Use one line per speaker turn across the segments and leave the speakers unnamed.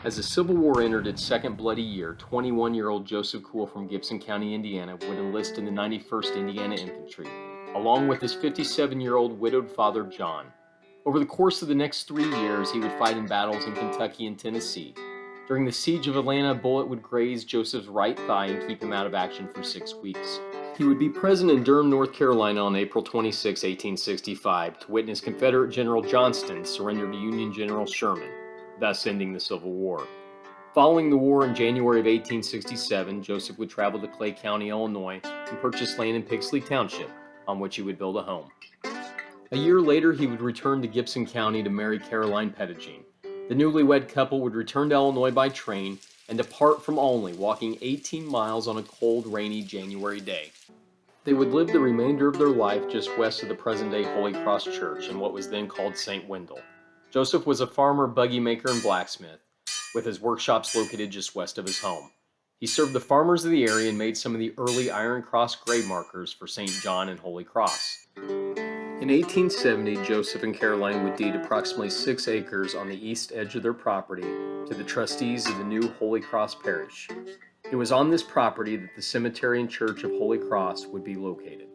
As the Civil War entered its second bloody year, 21-year-old Joseph Cool from Gibson County, Indiana, would enlist in the 91st Indiana Infantry, along with his 57-year-old widowed father, John. Over the course of the next 3 years, he would fight in battles in Kentucky and Tennessee. During the siege of Atlanta, a bullet would graze Joseph's right thigh and keep him out of action for 6 weeks. He would be present in Durham, North Carolina on April 26, 1865, to witness Confederate General Johnston surrender to Union General Sherman, thus ending the Civil War. Following the war in January of 1867, Joseph would travel to Clay County, Illinois, and purchase land in Pixley Township, on which he would build a home. A year later, he would return to Gibson County to marry Caroline Pettigene. The newlywed couple would return to Illinois by train and depart from Olney, walking 18 miles on a cold, rainy January day. They would live the remainder of their life just west of the present-day Holy Cross Church in what was then called St. Wendel. Joseph was a farmer, buggy maker, and blacksmith, with his workshops located just west of his home. He served the farmers of the area and made some of the early Iron Cross grave markers for St. John and Holy Cross. In 1870, Joseph and Caroline would deed approximately 6 acres on the east edge of their property to the trustees of the new Holy Cross Parish. It was on this property that the cemetery and church of Holy Cross would be located.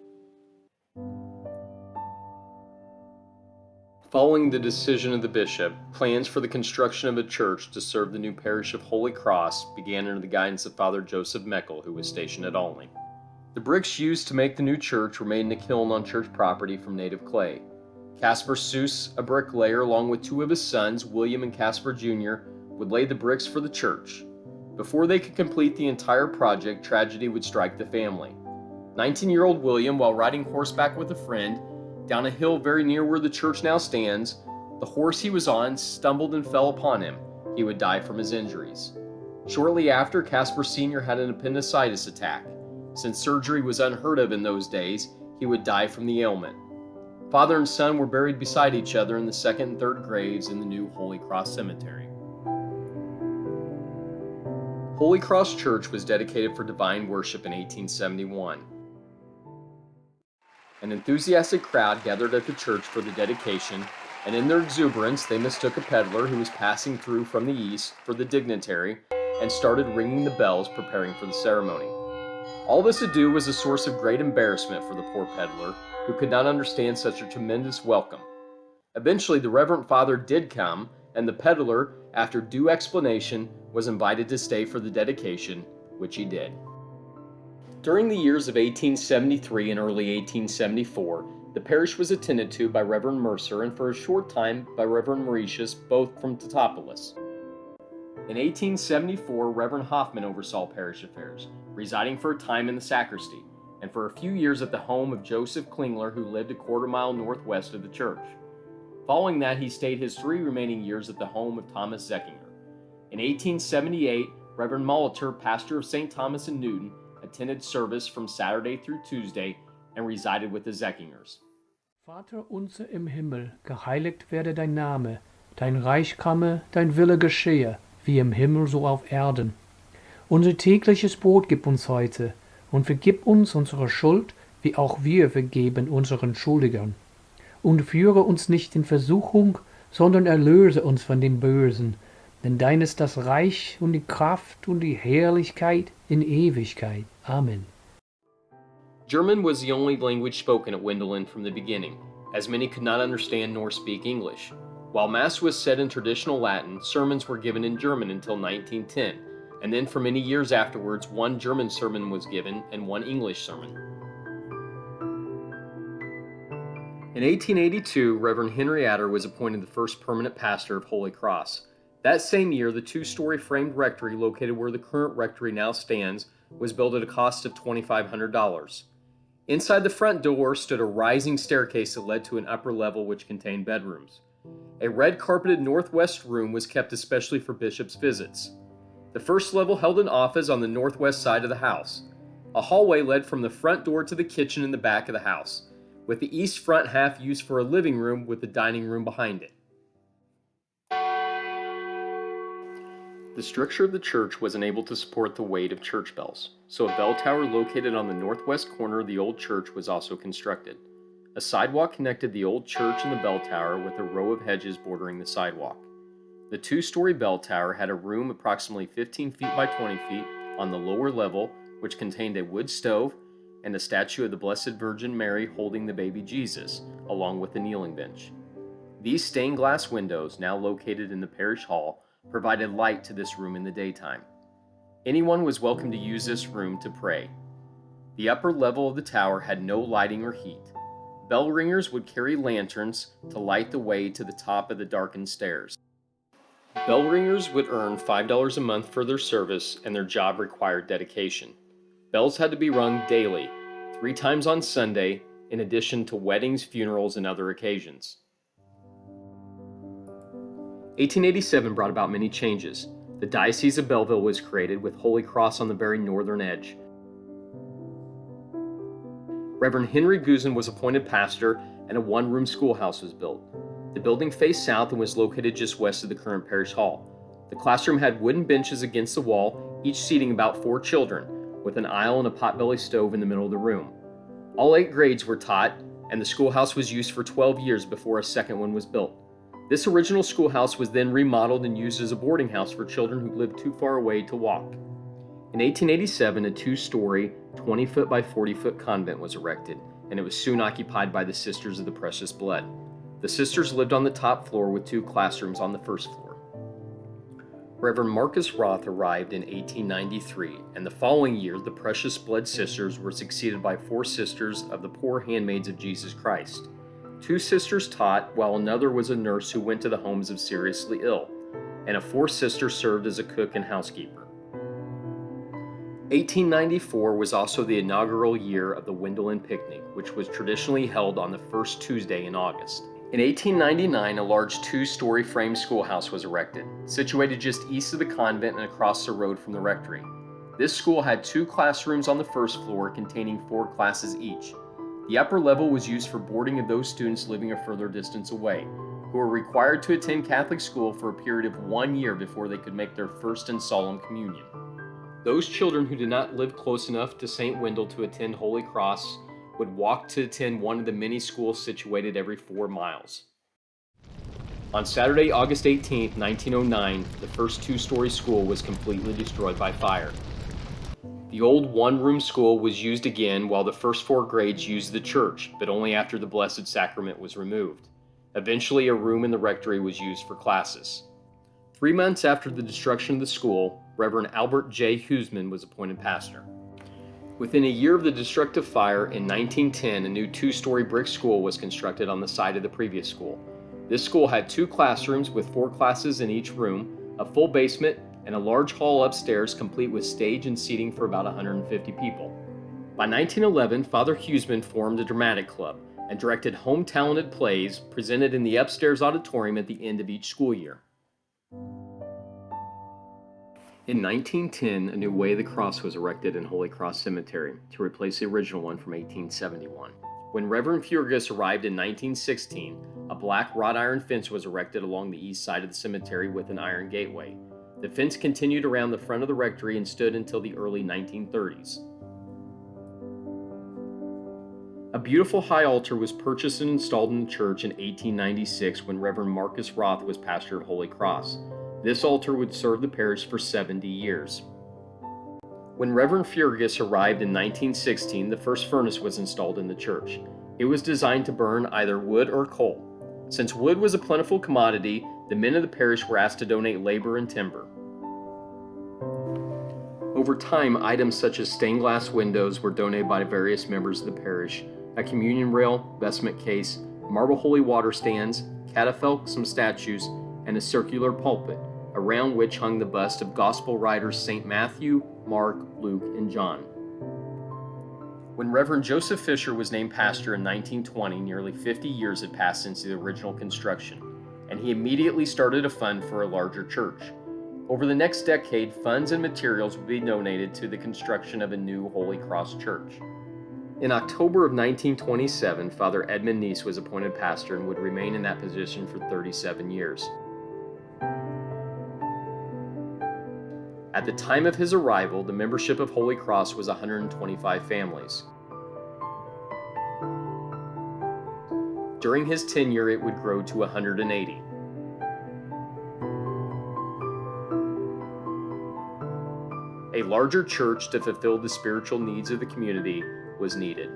Following the decision of the bishop, plans for the construction of a church to serve the new parish of Holy Cross began under the guidance of Father Joseph Meckel, who was stationed at Olney. The bricks used to make the new church were made in a kiln on church property from native clay. Caspar Seuss, a bricklayer, along with 2 of his sons, William and Caspar Jr., would lay the bricks for the church. Before they could complete the entire project, tragedy would strike the family. 19-year-old William, while riding horseback with a friend, down a hill very near where the church now stands, the horse he was on stumbled and fell upon him. He would die from his injuries. Shortly after, Caspar Sr. had an appendicitis attack. Since surgery was unheard of in those days, he would die from the ailment. Father and son were buried beside each other in the second and third graves in the new Holy Cross Cemetery. Holy Cross Church was dedicated for divine worship in 1871. An enthusiastic crowd gathered at the church for the dedication, and in their exuberance they mistook a peddler who was passing through from the east for the dignitary and started ringing the bells preparing for the ceremony. All this ado was a source of great embarrassment for the poor peddler, who could not understand such a tremendous welcome. Eventually, the Reverend Father did come, and the peddler, after due explanation, was invited to stay for the dedication, which he did. During the years of 1873 and early 1874, the parish was attended to by Reverend Mercer and for a short time by Reverend Mauritius, both from Teutopolis. In 1874, Reverend Hoffman oversaw parish affairs, residing for a time in the sacristy, and for a few years at the home of Joseph Klingler, who lived a quarter-mile northwest of the church. Following that, he stayed his 3 remaining years at the home of Thomas Zeckinger. In 1878, Reverend Molitor, pastor of St. Thomas in Newton, attended service from Saturday through Tuesday and resided with the Zeckingers.
Vater unser im Himmel, geheiligt werde dein Name, dein Reich komme, dein Wille geschehe, wie im Himmel so auf Erden. Unser tägliches Brot gib uns heute und vergib uns unsere Schuld, wie auch wir vergeben unseren Schuldigern. Und führe uns nicht in Versuchung, sondern erlöse uns von dem Bösen. Denn dein ist das Reich und die Kraft und die Herrlichkeit in Ewigkeit. Amen.
German was the only language spoken at Wendelin from the beginning, as many could not understand nor speak English. While Mass was said in traditional Latin, sermons were given in German until 1910, and then for many years afterwards, 1 German sermon was given and 1 English sermon. In 1882, Reverend Henry Ader was appointed the first permanent pastor of Holy Cross. That same year, the 2-story framed rectory located where the current rectory now stands was built at a cost of $2,500. Inside the front door stood a rising staircase that led to an upper level which contained bedrooms. A red-carpeted northwest room was kept especially for bishops' visits. The first level held an office on the northwest side of the house. A hallway led from the front door to the kitchen in the back of the house, with the east front half used for a living room with the dining room behind it. The structure of the church was unable to support the weight of church bells, so a bell tower located on the northwest corner of the old church was also constructed. A sidewalk connected the old church and the bell tower with a row of hedges bordering the sidewalk. The two-story bell tower had a room approximately 15 feet by 20 feet on the lower level, which contained a wood stove and a statue of the Blessed Virgin Mary holding the baby Jesus, along with a kneeling bench. These stained glass windows, now located in the parish hall, provided light to this room in the daytime. Anyone was welcome to use this room to pray. The upper level of the tower had no lighting or heat. Bell ringers would carry lanterns to light the way to the top of the darkened stairs. Bell ringers would earn $5 a month for their service, and their job required dedication. Bells had to be rung daily, 3 times on Sunday, in addition to weddings, funerals, and other occasions. 1887 brought about many changes. The Diocese of Belleville was created with Holy Cross on the very northern edge. Reverend Henry Guzin was appointed pastor, and a one-room schoolhouse was built. The building faced south and was located just west of the current parish hall. The classroom had wooden benches against the wall, each seating about 4 children, with an aisle and a potbelly stove in the middle of the room. All 8 grades were taught, and the schoolhouse was used for 12 years before a second one was built. This original schoolhouse was then remodeled and used as a boarding house for children who lived too far away to walk. In 1887, a 2-story, 20-foot by 40-foot convent was erected, and it was soon occupied by the Sisters of the Precious Blood. The sisters lived on the top floor with 2 classrooms on the first floor. Reverend Marcus Roth arrived in 1893, and the following year the Precious Blood Sisters were succeeded by 4 sisters of the Poor Handmaids of Jesus Christ. 2 sisters taught, while another was a nurse who went to the homes of seriously ill, and a 4th sister served as a cook and housekeeper. 1894 was also the inaugural year of the Wendelin picnic, which was traditionally held on the first Tuesday in August. In 1899, a large 2-story frame schoolhouse was erected, situated just east of the convent and across the road from the rectory. This school had 2 classrooms on the first floor containing 4 classes each. The upper level was used for boarding of those students living a further distance away, who were required to attend Catholic school for a period of 1 year before they could make their first and solemn communion. Those children who did not live close enough to St. Wendel to attend Holy Cross would walk to attend one of the many schools situated every 4 miles. On Saturday, August 18, 1909, the first 2-story school was completely destroyed by fire. The old one-room school was used again while the first 4 grades used the church, but only after the Blessed Sacrament was removed. Eventually, a room in the rectory was used for classes. 3 months after the destruction of the school, Reverend Albert J. Huseman was appointed pastor. Within a year of the destructive fire, in 1910, a new 2-story brick school was constructed on the site of the previous school. This school had 2 classrooms with 4 classes in each room, a full basement, and a large hall upstairs complete with stage and seating for about 150 people. By 1911, Father Huseman formed a dramatic club and directed home-talented plays presented in the upstairs auditorium at the end of each school year. In 1910, a new Way of the Cross was erected in Holy Cross Cemetery to replace the original one from 1871. When Reverend Furgus arrived in 1916, a black wrought iron fence was erected along the east side of the cemetery with an iron gateway. The fence continued around the front of the rectory and stood until the early 1930s. A beautiful high altar was purchased and installed in the church in 1896 when Reverend Marcus Roth was pastor at Holy Cross. This altar would serve the parish for 70 years. When Reverend Furgus arrived in 1916, the first furnace was installed in the church. It was designed to burn either wood or coal. Since wood was a plentiful commodity, the men of the parish were asked to donate labor and timber. Over time, items such as stained glass windows were donated by various members of the parish, a communion rail, vestment case, marble holy water stands, catafalque, some statues, and a circular pulpit, around which hung the bust of gospel writers St. Matthew, Mark, Luke, and John. When Reverend Joseph Fisher was named pastor in 1920, nearly 50 years had passed since the original construction, and he immediately started a fund for a larger church. Over the next decade, funds and materials would be donated to the construction of a new Holy Cross church. In October of 1927, Father Edmund Neese was appointed pastor and would remain in that position for 37 years. At the time of his arrival, the membership of Holy Cross was 125 families. During his tenure, it would grow to 180. larger church to fulfill the spiritual needs of the community was needed.